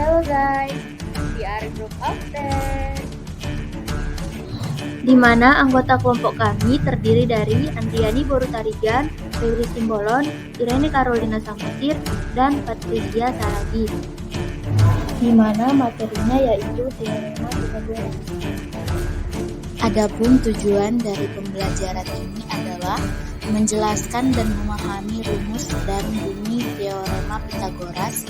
Hello guys, we are Group of 10, di mana anggota kelompok kami terdiri dari Andriani Borutarigan, Febri Simbolon, Irene Carolina Samosir, dan Patricia Saragi. Di mana materinya yaitu teorema Pythagoras. Adapun tujuan dari pembelajaran ini adalah menjelaskan dan memahami rumus dan bunyi teorema Pythagoras,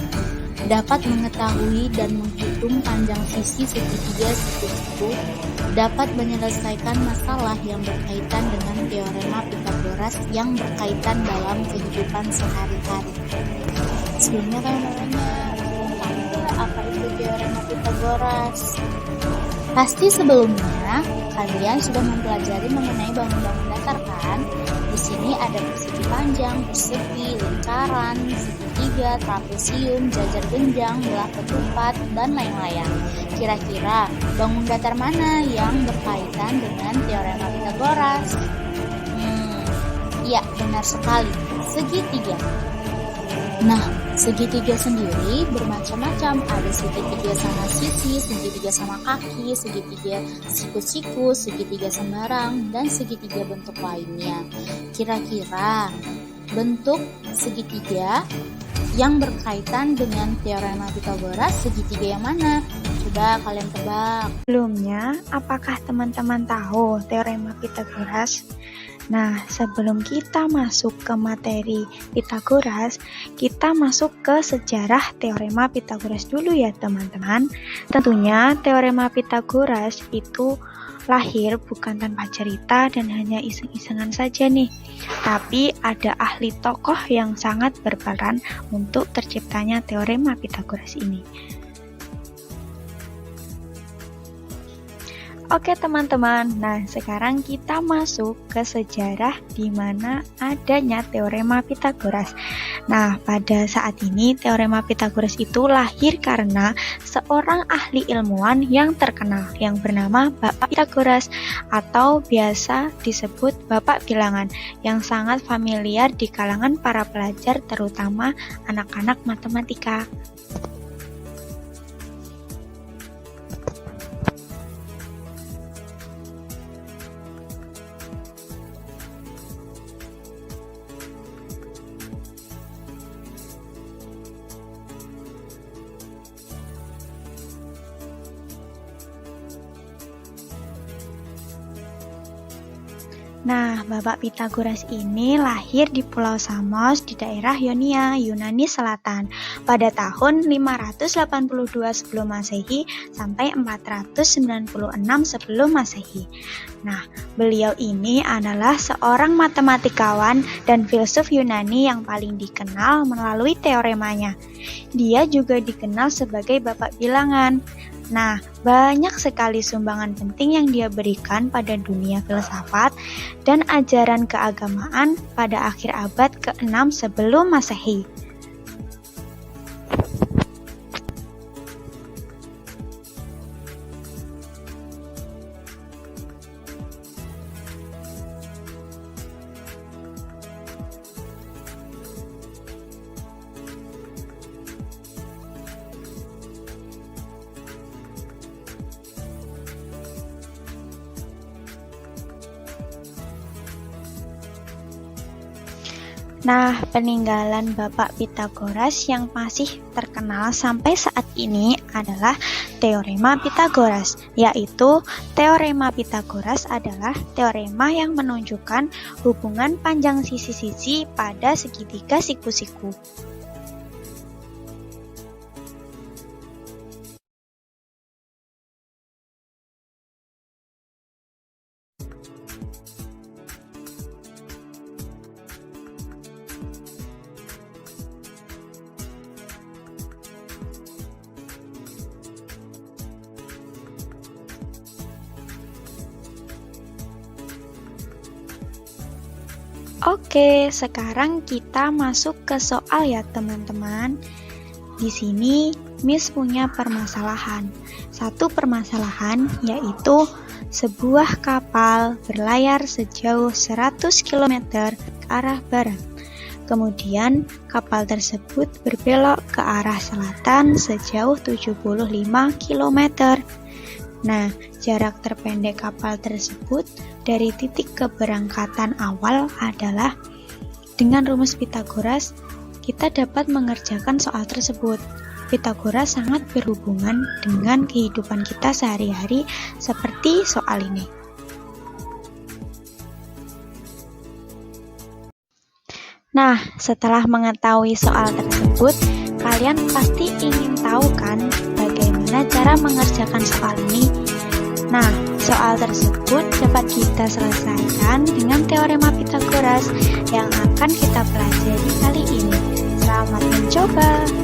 dapat mengetahui dan menghitung panjang sisi segitiga siku-siku, dapat menyelesaikan masalah yang berkaitan dengan teorema Pythagoras yang berkaitan dalam kehidupan sehari-hari. Sebelumnya kalian apa itu teorema Pythagoras? Pasti sebelumnya kalian sudah mempelajari mengenai bangun-bangun datar kan? Di sini ada persegi panjang, persegi, lingkaran, segitiga, trapesium, jajar genjang, belah ketupat, dan lain-lain. Kira-kira bangun datar mana yang berkaitan dengan teorema Pythagoras? Ya, benar sekali, segitiga. Nah, segitiga sendiri bermacam-macam. Ada segitiga sama sisi, segitiga sama kaki, segitiga siku-siku, segitiga sembarang, dan segitiga bentuk lainnya. Kira-kira bentuk segitiga yang berkaitan dengan teorema Pythagoras segitiga yang mana? Coba kalian tebak. Sebelumnya, apakah teman-teman tahu teorema Pythagoras? Nah, sebelum kita masuk ke materi Pythagoras, kita masuk ke sejarah teorema Pythagoras dulu ya teman-teman. Tentunya teorema Pythagoras itu lahir bukan tanpa cerita dan hanya iseng-isengan saja nih. Tapi ada ahli tokoh yang sangat berperan untuk terciptanya teorema Pythagoras ini. Oke teman-teman, nah sekarang kita masuk ke sejarah di mana adanya teorema Pythagoras. Nah, pada saat ini teorema Pythagoras itu lahir karena seorang ahli ilmuwan yang terkenal yang bernama Bapak Pythagoras atau biasa disebut Bapak Bilangan yang sangat familiar di kalangan para pelajar terutama anak-anak matematika. Nah, Bapak Pythagoras ini lahir di Pulau Samos di daerah Ionia, Yunani Selatan pada tahun 582 sebelum Masehi sampai 496 sebelum Masehi. Nah, beliau ini adalah seorang matematikawan dan filsuf Yunani yang paling dikenal melalui teoremanya. Dia juga dikenal sebagai Bapak Bilangan. Nah, banyak sekali sumbangan penting yang dia berikan pada dunia filsafat dan ajaran keagamaan pada akhir abad ke-6 sebelum Masehi. Nah, peninggalan Bapak Pythagoras yang masih terkenal sampai saat ini adalah teorema Pythagoras, yaitu teorema Pythagoras adalah teorema yang menunjukkan hubungan panjang sisi-sisi pada segitiga siku-siku. Oke, sekarang kita masuk ke soal ya teman-teman. Di sini Miss punya permasalahan. Satu permasalahan yaitu sebuah kapal berlayar sejauh 100 km ke arah barat. Kemudian kapal tersebut berbelok ke arah selatan sejauh 75 km. Nah, jarak terpendek kapal tersebut dari titik keberangkatan awal adalah dengan rumus Pythagoras, kita dapat mengerjakan soal tersebut. Pythagoras sangat berhubungan dengan kehidupan kita sehari-hari seperti soal ini. Nah, setelah mengetahui soal tersebut, kalian pasti ingin tahu kan bagaimana cara mengerjakan soal ini? Nah, soal tersebut dapat kita selesaikan dengan teorema Pythagoras yang akan kita pelajari kali ini. Selamat mencoba!